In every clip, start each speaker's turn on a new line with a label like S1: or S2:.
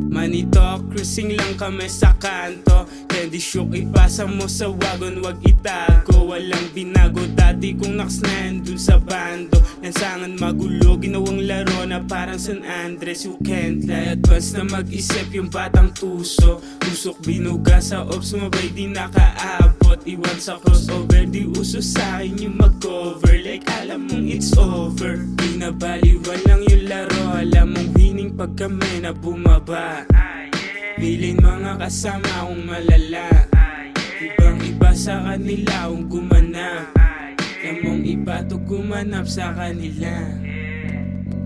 S1: Money talk, cruising lang kami sa kanto. Candy shook, ipasa mo sa wagon, wag itago. Walang binago, dati kong naks nandun sa bando. Lansangan magulo, ginawang laro na parang San Andres. You can't lie, advance na mag-isip yung batang tuso. Tusok binuga sa ops, sumabay di nakaabot. Iwan sa crossover, di uso sa'kin yung mag-cover. Like alam mong it's over, di nabaliwan lang yung laro. Alam mong winning pag kami na bumaba. Bilin mga kasama kong malala, ibang iba sa kanila kung gumanap. Alam mong iba to gumanap sa kanila.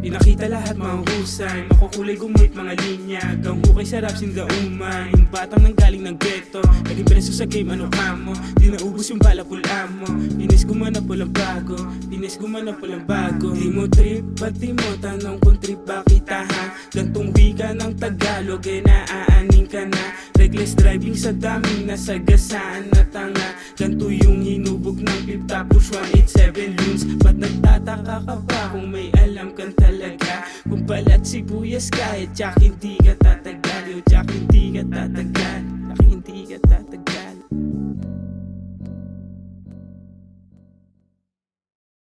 S1: Pinakita lahat mga husay, makukulay gumuhit mga linya. Hanggang hukay sarap sindauman. Yung batang nanggaling ng ghetto, naging preso sa game, ano ka mo? Di naubos yung bala pula mo. Pinis gumanap walang bago, pinis gumanap walang bago. Di mo trip, pati mo tanong kung trip ba kita ha? Gantong wika ng Tagalog, eh naaaning ka na. Reckless driving sa daming nasagasaan na tanga. Ganto yung hinubog ng pip tapos 187 loons. Ba't nagtataka ka ba kung may alam kang talaga? Kung balat sibuyas kahit tsak hindi ka tatagal. Yo tsak hindi ka tatagal, tsak hindi ka tatagal.